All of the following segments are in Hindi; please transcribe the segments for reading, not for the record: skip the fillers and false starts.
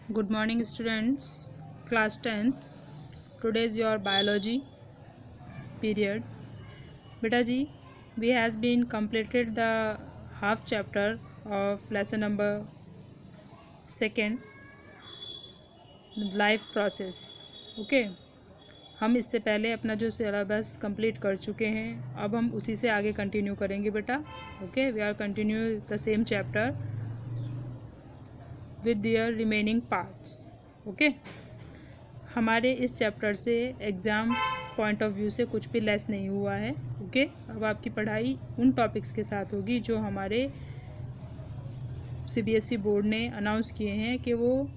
Good morning students, class 10th. Today is your biology period. Beta ji, we has been completed the half chapter of lesson number 2 life process. Okay, हम इससे पहले अपना जो सिलेबस कंप्लीट कर चुके हैं, अब हम उसी से आगे कंटिन्यू करेंगे बेटा. Okay, we are continue the same chapter with their remaining parts. Okay, हमारे इस चैप्टर से एग्ज़ाम पॉइंट ऑफ व्यू से कुछ भी लेस नहीं हुआ है. ओके, अब आपकी पढ़ाई उन टॉपिक्स के साथ होगी जो हमारे सीबीएसई बोर्ड ने अनाउंस किए हैं कि वो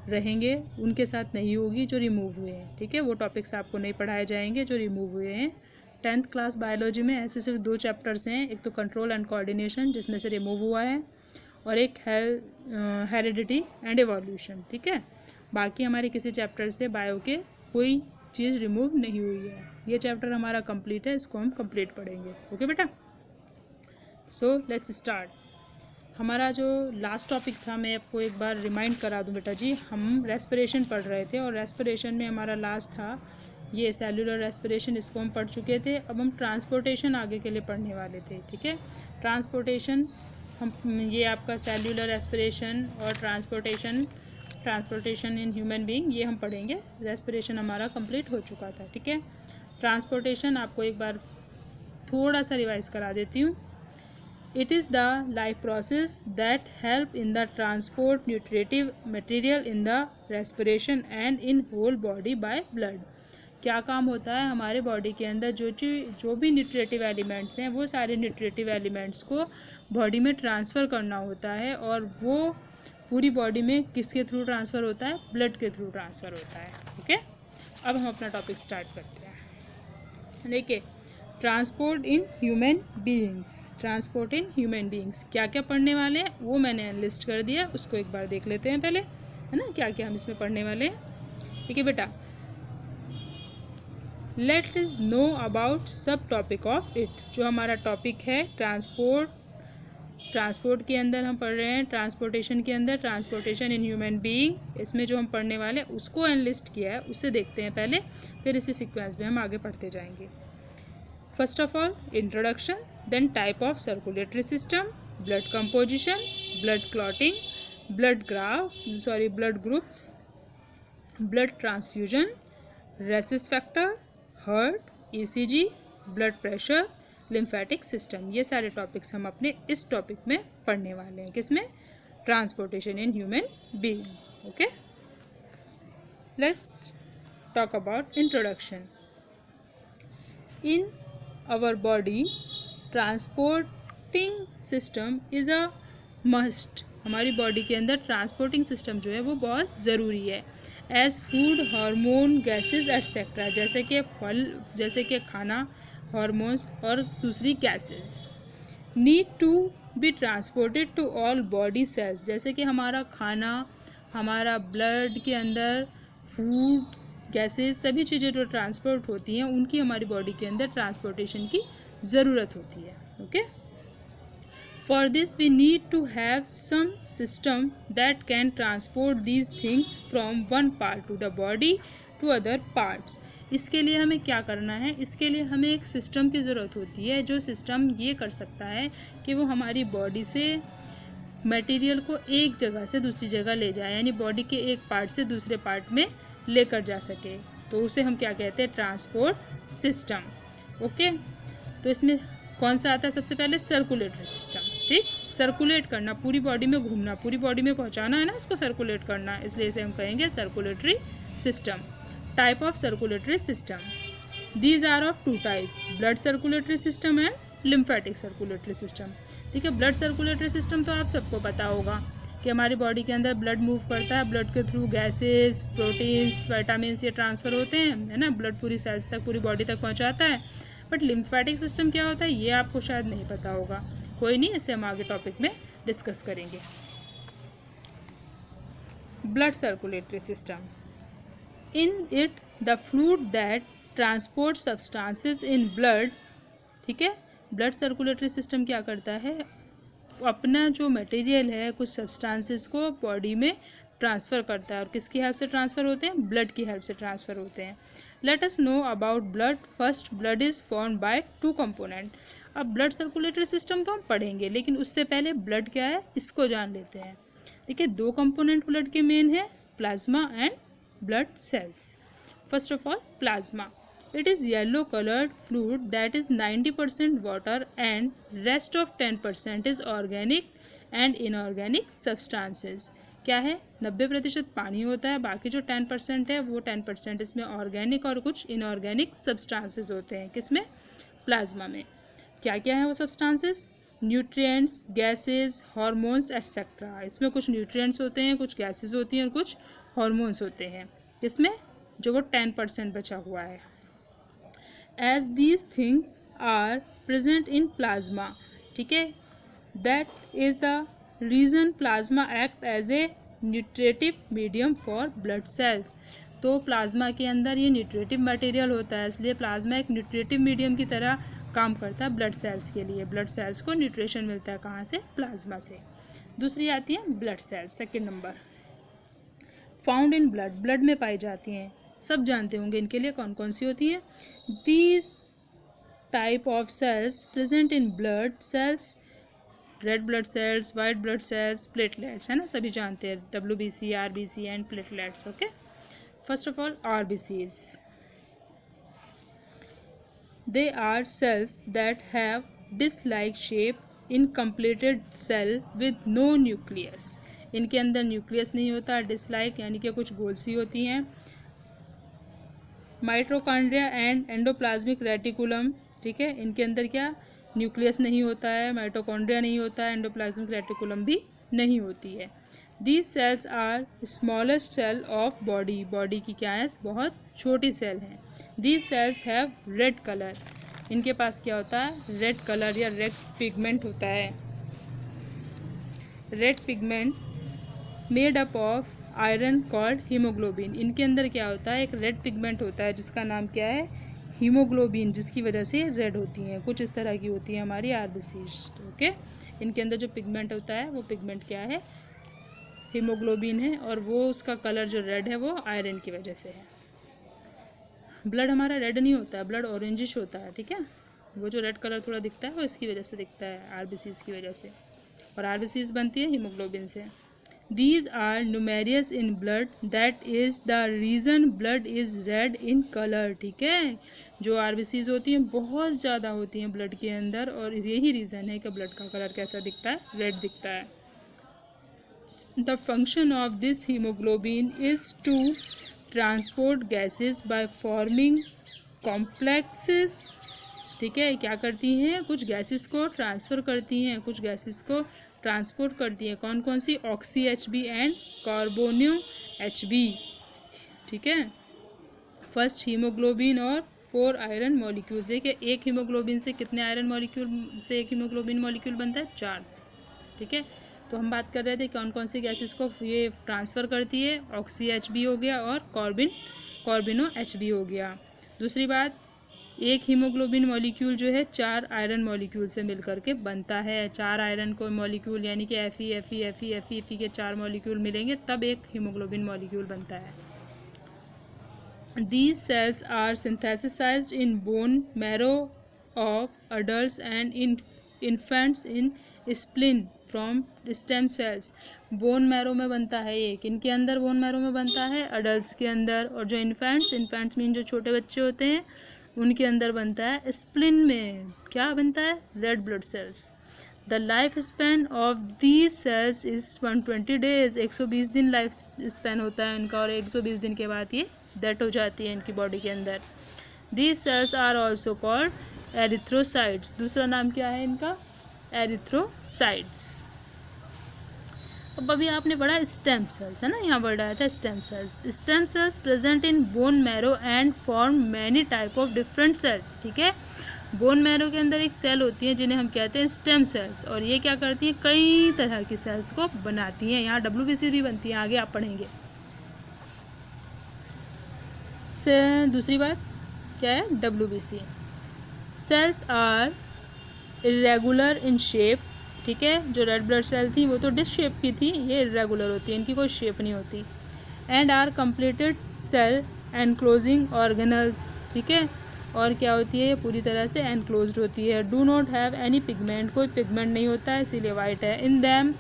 रहेंगे, उनके साथ नहीं होगी जो रिमूव हुए हैं. ठीक है, वो टॉपिक्स आपको नहीं पढ़ाए जाएंगे जो रिमूव हुए हैं. 10th क्लास बायोलॉजी में ऐसे सिर्फ 2 चैप्टर्स हैं. एक तो कंट्रोल एंड कोऑर्डिनेशन जिसमें से रिमूव हुआ है, और एक हेरिडिटी एंड एवोल्यूशन. ठीक है, बाकी हमारे किसी चैप्टर से बायो के कोई चीज़ रिमूव नहीं हुई है. ये चैप्टर हमारा कंप्लीट है, इसको हम कंप्लीट पढ़ेंगे. ओके बेटा, सो लेट्स स्टार्ट. हमारा जो लास्ट टॉपिक था, मैं आपको एक बार रिमाइंड करा दूं बेटा जी. हम रेस्पिरेशन पढ़ रहे थे और रेस्पिरेशन में हमारा लास्ट था ये सेल्यूलर रेस्पिरेशन, इसको हम पढ़ चुके थे. अब हम ट्रांसपोर्टेशन आगे के लिए पढ़ने वाले थे. ठीक है, ट्रांसपोर्टेशन हम ये आपका सेल्यूलर रेस्पिरेशन और ट्रांसपोर्टेशन इन ह्यूमन बीइंग ये हम पढ़ेंगे. रेस्पिरेशन हमारा कंप्लीट हो चुका था. ठीक है, ट्रांसपोर्टेशन आपको एक बार थोड़ा सा रिवाइज करा देती हूँ. It is the life process that help in the transport nutritive material in the respiration and in whole body by blood. क्या काम होता है हमारे बॉडी के अंदर, जो भी न्यूट्रिटिव एलिमेंट्स हैं वो सारे न्यूट्रिटिव एलिमेंट्स को बॉडी में ट्रांसफ़र करना होता है, और वो पूरी बॉडी में किसके थ्रू ट्रांसफ़र होता है? ब्लड के थ्रू ट्रांसफ़र होता है. ओके, अब हम अपना टॉपिक स्टार्ट करते हैं. देखिए, transport in human beings. Transport in human beings क्या क्या पढ़ने वाले हैं वो मैंने लिस्ट कर दिया, उसको एक बार देख लेते हैं पहले, है ना, क्या क्या हम इसमें पढ़ने वाले हैं. ठीक है बेटा, लेट इज नो अबाउट सब टॉपिक ऑफ इट. जो हमारा टॉपिक है ट्रांसपोर्ट के अंदर हम पढ़ रहे हैं, ट्रांसपोर्टेशन के अंदर ट्रांसपोर्टेशन इन ह्यूमन बीइंग, इसमें जो हम पढ़ने वाले हैं उसको एनलिस्ट किया है, उससे देखते हैं पहले, फिर इसी सीक्वेंस में हम आगे पढ़ते जाएंगे. First of all, introduction, then type of circulatory system, blood composition, blood clotting, blood groups, blood transfusion, rhesus factor, heart, ECG, blood pressure, lymphatic system. ये सारे टॉपिक्स हम अपने इस टॉपिक में पढ़ने वाले हैं. किसमें? Transportation in human being. Okay, let's talk about introduction. In our body transporting system is a must. हमारी बॉडी के अंदर ट्रांसपोर्टिंग सिस्टम जो है वो बहुत ज़रूरी है. As food, hormone, gases etcetera, जैसे कि फल, जैसे कि खाना, हार्मोन्स और दूसरी gases, need to be transported to all body cells. जैसे कि हमारा खाना, हमारा ब्लड के अंदर फूड, गैसेस, सभी चीज़ें जो ट्रांसपोर्ट होती हैं उनकी हमारी बॉडी के अंदर ट्रांसपोर्टेशन की ज़रूरत होती है. Okay, for this we need to have some system that can transport these things from one part to the body to other parts. इसके लिए हमें क्या करना है? इसके लिए हमें एक सिस्टम की ज़रूरत होती है, जो सिस्टम ये कर सकता है कि वो हमारी बॉडी से मटेरियल को एक जगह से दूसरी जगह ले जाए, यानी बॉडी के एक पार्ट से दूसरे पार्ट में लेकर जा सके. तो उसे हम क्या कहते हैं? Transport system. ओके, तो इसमें कौन सा आता है? सबसे पहले सर्कुलेटरी सिस्टम. ठीक, सर्कुलेट करना, पूरी बॉडी में घूमना, पूरी बॉडी में पहुंचाना है ना, इसको सर्कुलेट करना, इसलिए इसे हम कहेंगे circulatory system. Type of circulatory system, these are of 2 type, blood circulatory system and lymphatic circulatory system. ठीक है, ब्लड सर्कुलेटरी सिस्टम तो आप सबको पता होगा कि हमारी बॉडी के अंदर ब्लड मूव करता है, ब्लड के थ्रू गैसेस, प्रोटीन्स, विटामिन्स ये ट्रांसफ़र होते हैं, है ना, ब्लड पूरी सेल्स तक, पूरी बॉडी तक पहुंचाता है. बट लिम्फेटिक सिस्टम क्या होता है ये आपको शायद नहीं पता होगा. कोई नहीं, इसे हम आगे टॉपिक में डिस्कस करेंगे. Blood circulatory system, in it the fluid that transport substances in blood. ठीक है, ब्लड सर्कुलेटरी सिस्टम क्या करता है? अपना जो मटेरियल है, कुछ सब्सटेंसेस को बॉडी में ट्रांसफ़र करता है। और किसकी हेल्प से ट्रांसफ़र होते हैं? ब्लड की हेल्प से ट्रांसफ़र होते हैं। Let us know about blood. First, blood is formed by two component. अब ब्लड सर्कुलेटरी सिस्टम तो हम पढ़ेंगे, लेकिन उससे पहले ब्लड क्या है इसको जान लेते हैं। देखिए, दो कंपोनेंट ब्लड के मेन है, plasma and blood cells. First of all, plasma. It is yellow colored fluid that is 90% water and rest of 10% is organic and inorganic substances. क्या है? 90% पानी होता है, बाकी जो 10% है वो 10% इसमें ऑर्गेनिक और कुछ इनऑर्गेनिक सब्सटेंसेस होते हैं। किसमें? प्लाज्मा में। क्या क्या है वो substances? Nutrients, gases, hormones etcetera. इसमें कुछ न्यूट्रिएंट्स होते हैं, कुछ गैसेस होती हैं और कुछ हार्मोन्स होते हैं। किसमें? जो वो 10% बचा हुआ है। As these things are present in plasma, ठीक है, that is the reason plasma act as a nutritive medium for blood cells. तो प्लाज्मा के अंदर ये न्यूट्रिटिव मटेरियल होता है, इसलिए प्लाज्मा एक न्यूट्रिटिव मीडियम की तरह काम करता है ब्लड सेल्स के लिए। ब्लड सेल्स को न्यूट्रिशन मिलता है कहाँ से? प्लाज्मा से। दूसरी आती है blood cells, second number. Found in blood, blood में पाई जाती हैं। सब जानते होंगे इनके लिए कौन कौन सी होती हैं। These type of cells present in blood cells, red blood cells, white blood cells, platelets, है ना, सभी जानते हैं, WBC, RBC एंड प्लेटलेट्स। Okay, first of all RBCs, they are cells that have disc like shape in completed cell with no nucleus. इनके अंदर न्यूक्लियस नहीं होता, डिस्क लाइक यानी कि कुछ गोल सी होती हैं। माइटोकॉन्ड्रिया एंड एंडोप्लाज्मिक रेटिकुलम, ठीक है, इनके अंदर क्या? न्यूक्लियस नहीं होता है, माइटोकॉन्ड्रिया नहीं होता है, एंडोप्लाज्मिक रेटिकुलम भी नहीं होती है। These cells are smallest cell of body, body की क्या है? बहुत छोटी सेल हैं। These cells have red colour, इनके पास क्या होता है? रेड कलर या रेड पिगमेंट होता है। Red pigment made up of iron called haemoglobin. इनके अंदर क्या होता है? एक रेड पिगमेंट होता है जिसका नाम क्या है? हीमोग्लोबिन, जिसकी वजह से रेड होती हैं। कुछ इस तरह की होती है हमारी RBCs। ओके, इनके अंदर जो पिगमेंट होता है वो पिगमेंट क्या है? हीमोग्लोबिन है, और वो उसका कलर जो रेड है वो आयरन की वजह से है। ब्लड हमारा रेड नहीं होता है, ब्लड ऑरेंजिश होता है, ठीक है। वो जो रेड कलर थोड़ा दिखता है वो इसकी वजह से दिखता है, RBCs की वजह से, और RBCs बनती है हीमोग्लोबिन से। These are numerous in blood, that is the reason blood is red in color, ठीक है। जो RBCs होती हैं बहुत ज़्यादा होती हैं ब्लड के अंदर, और यही रीज़न है कि ब्लड का कलर कैसा दिखता है? रेड दिखता है। The function of this hemoglobin is to transport gases by forming complexes, ठीक है। क्या करती हैं? कुछ गैसेस को ट्रांसफ़र करती हैं, कुछ गैसेस को ट्रांसपोर्ट करती है। कौन कौन सी? ऑक्सी HB एंड कार्बोनियो HB, ठीक है। फर्स्ट हीमोग्लोबिन और 4 आयरन मॉलिक्यूल्स। देखिए, एक हीमोग्लोबिन से कितने आयरन मॉलिक्यूल से एक हीमोग्लोबिन मॉलिक्यूल बनता है? 4 से, ठीक है। तो हम बात कर रहे थे कौन कौन सी गैसेस को ये ट्रांसफ़र करती है। ऑक्सी HB हो गया और कार्बोनो HB हो गया। दूसरी बात, एक हीमोग्लोबिन मॉलिक्यूल जो है 4 आयरन मॉलिक्यूल से मिलकर के बनता है। 4 आयरन को मॉलिक्यूल यानी कि Fe के 4 मॉलिक्यूल मिलेंगे तब एक हीमोग्लोबिन मॉलिक्यूल बनता है। These cells are synthesized in bone marrow of adults and in infants in spleen from stem cells। Bone marrow में बनता है ये, किनके अंदर बोन मैरो में बनता है? अडल्ट के अंदर। और जो इन्फेंट्स मीन जो छोटे बच्चे होते हैं उनके अंदर बनता है स्प्लिन में। क्या बनता है? Red blood sales. The life span of these cells is 120 days. 120 दिन लाइफ स्पैन होता है इनका, और 120 दिन के बाद ये डेथ हो जाती है इनकी बॉडी के अंदर। These cells are also called erythrocytes. दूसरा नाम क्या है इनका? एरिथ्रोसाइट्स। अब अभी आपने पढ़ा स्टेम सेल्स, है ना, यहाँ वर्ड आया था stem cells. Stem cells present in bone marrow and form many type of different cells, ठीक है। बोन मैरो के अंदर एक सेल होती है जिन्हें हम कहते हैं स्टेम सेल्स, और ये क्या करती हैं? कई तरह की सेल्स को बनाती हैं। यहाँ WBC भी बनती है, आगे आप पढ़ेंगे। दूसरी बात क्या है? WBC cells are irregular in shape, ठीक है। जो रेड ब्लड सेल थी वो तो डिश शेप की थी, ये इरेगुलर होती है, इनकी कोई शेप नहीं होती। And are completed cell enclosing organelles, ठीक है। और क्या होती है, ये पूरी तरह से एनक्लोज्ड होती है। Do not have any pigment, कोई पिगमेंट नहीं होता है, इसीलिए वाइट है। In them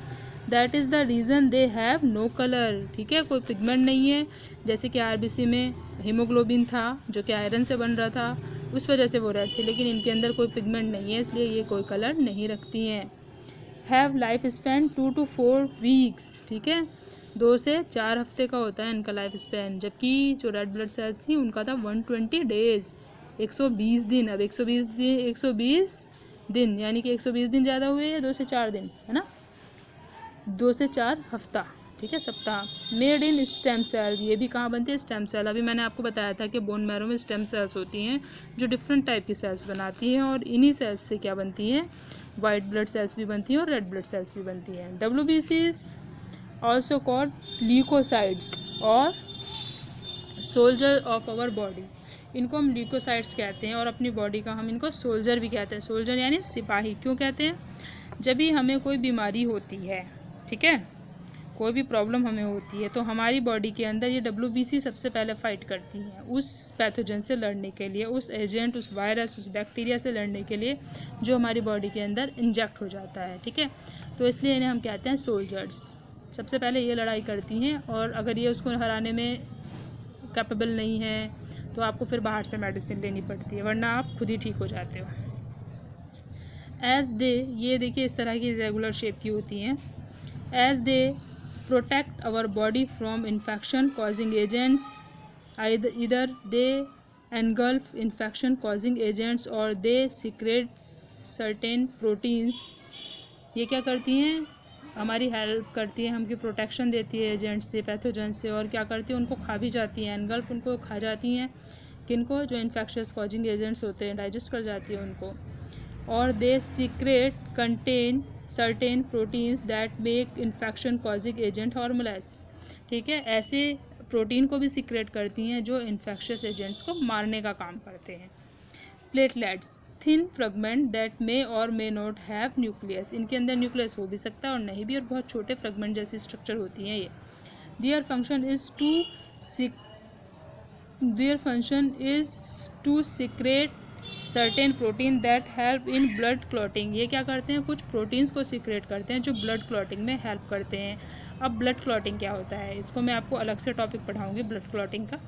that is the reason they have no colour, ठीक है। कोई पिगमेंट नहीं है, जैसे कि आरबीसी में हीमोग्लोबिन था जो कि आयरन से बन रहा था, उस वजह से वो रेड थी, लेकिन इनके अंदर कोई पिगमेंट नहीं है, इसलिए ये कोई कलर नहीं रखती हैं। Have life span 2 to 4 weeks, ठीक है। 2 से 4 हफ्ते का होता है इनका लाइफ स्पैन, जबकि जो रेड ब्लड सेल्स थी उनका था 120 डेज, 120 दिन। अब 120 दिन यानी कि 120 दिन ज़्यादा हुए या 2 से 4 दिन, है ना, 2 से 4 हफ्ता, ठीक है, सप्ताह। मेड इन स्टेम सेल, ये भी कहाँ बनती है, स्टेम सेल। अभी मैंने आपको बताया था कि बोन मैरो में स्टेम सेल्स होती हैं जो डिफरेंट टाइप की सेल्स बनाती हैं, और इन्हीं सेल्स से क्या बनती हैं, वाइट ब्लड सेल्स भी बनती हैं और रेड ब्लड सेल्स भी बनती हैं। WBCs ऑल्सो कॉल्ड ल्यूकोसाइड्स और सोल्जर ऑफ आवर बॉडी, इनको हम ल्यूकोसाइड्स कहते हैं, और अपनी बॉडी का हम इनको सोल्जर भी कहते हैं। सोल्जर यानी सिपाही। क्यों कहते हैं, जब भी हमें कोई बीमारी होती है, ठीक है, कोई भी प्रॉब्लम हमें होती है, तो हमारी बॉडी के अंदर ये WBC सबसे पहले फाइट करती हैं उस पैथोजन से लड़ने के लिए, उस एजेंट, उस वायरस, उस बैक्टीरिया से लड़ने के लिए जो हमारी बॉडी के अंदर इंजेक्ट हो जाता है, ठीक है। तो इसलिए इन्हें हम कहते हैं सोल्जर्स। सबसे पहले ये लड़ाई करती हैं, और अगर ये उसको हराने में कैपेबल नहीं है तो आपको फिर बाहर से मेडिसिन लेनी पड़ती है, वरना आप खुद ही ठीक हो जाते हो। एज दे, ये देखिए इस तरह की रेगुलर शेप की होती हैं। As they protect our body from infection causing agents, इधर they engulf infection causing agents और दे सीक्रेट सर्टेन प्रोटीन्स। ये क्या करती हैं, हमारी हेल्प करती है, हमकी प्रोटेक्शन देती है एजेंट से, पैथोजन से, और क्या करती है, उनको खा भी जाती हैं, एनगल्फ उनको खा जाती हैं, किनको, जो इन्फेक्शस कॉजिंग एजेंट्स होते हैं, डाइजेस्ट कर जाती है उनको। और they secrete contain certain proteins that make infection causing agent harmless, ठीक है। ऐसे प्रोटीन को भी सीक्रेट करती हैं जो इन्फेक्शस एजेंट्स को मारने का काम करते हैं। Platelets, thin fragment that may और मे नॉट हैव न्यूक्लियस, इनके अंदर न्यूक्लियस हो भी सकता है और नहीं भी, और बहुत छोटे फ्रेगमेंट जैसी स्ट्रक्चर होती हैं ये। Their function is to secrete certain protein that help in blood clotting, ये क्या करते हैं, कुछ प्रोटीन्स को सीक्रेट करते हैं जो ब्लड क्लॉटिंग में हेल्प करते हैं। अब ब्लड क्लॉटिंग क्या होता है, इसको मैं आपको अलग से टॉपिक पढ़ाऊँगी ब्लड क्लॉटिंग का।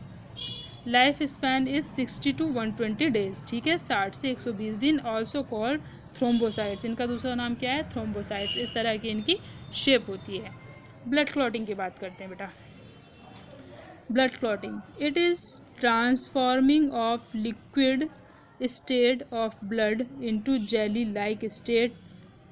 Life span is 60 to 120 days, ठीक है, 60 से 120 दिन। ऑल्सो कॉल्ड थ्रोम्बोसाइट्स, इनका दूसरा नाम क्या है, थ्रोम्बोसाइट्स। इस तरह की इनकी शेप होती है। ब्लड क्लॉटिंग की बात करते हैं बेटा। Blood clotting, it is transforming of liquid state of blood into jelly like state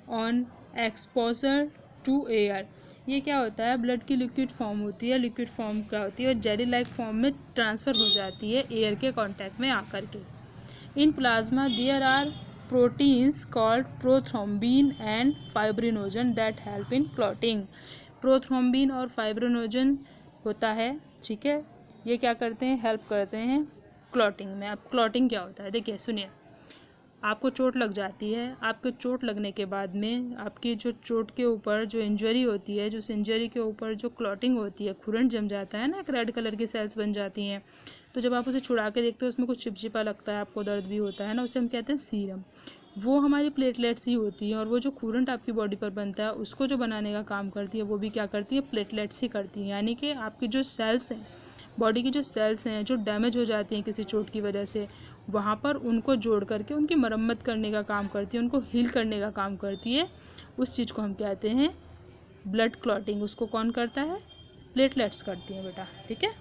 on exposure to air. ये क्या होता है, ब्लड की लिक्विड फॉर्म होती है, लिक्विड फॉर्म क्या होती है, और जेली लाइक फॉर्म में ट्रांसफ़र हो जाती है एयर के कांटेक्ट में आकर के। In plasma there are proteins called prothrombin and fibrinogen that help in clotting. Prothrombin और फाइब्रिनोजन होता है, ठीक है, ये क्या करते हैं, हेल्प करते हैं क्लॉटिंग में। अब क्लॉटिंग क्या होता है, देखिए सुनिए, आपको चोट लग जाती है, आपको चोट लगने के बाद में आपकी जो चोट के ऊपर जो इंजरी होती है, जो उस इंजरी के ऊपर जो क्लॉटिंग होती है, खुरन जम जाता है ना, एक रेड कलर की सेल्स बन जाती हैं, तो जब आप उसे छुड़ा के देखते हो उसमें कुछ चिपचिपा लगता है, आपको दर्द भी होता है ना, उसे हम कहते हैं सीरम। वो हमारी प्लेटलेट्स ही होती हैं, और वो जो खूरंट आपकी बॉडी पर बनता है उसको जो बनाने का काम करती है वो भी क्या करती है, प्लेटलेट्स ही करती हैं। यानी कि आपकी जो सेल्स हैं, बॉडी की जो सेल्स हैं जो डैमेज हो जाती हैं किसी चोट की वजह से, वहाँ पर उनको जोड़ करके उनकी मरम्मत करने का काम करती है, उनको हील करने का काम करती है। उस चीज़ को हम कहते हैं ब्लड क्लॉटिंग। उसको कौन करता है, प्लेटलेट्स करती हैं बेटा, ठीक है।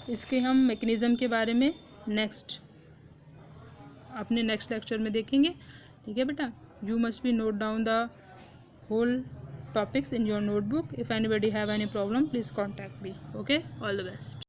इसके हम मैकेनिज़्म के बारे में अपने नेक्स्ट लेक्चर में देखेंगे, ठीक है बेटा। You must be note down the whole topics in your notebook. If anybody have any problem, please contact me. Okay, all the best.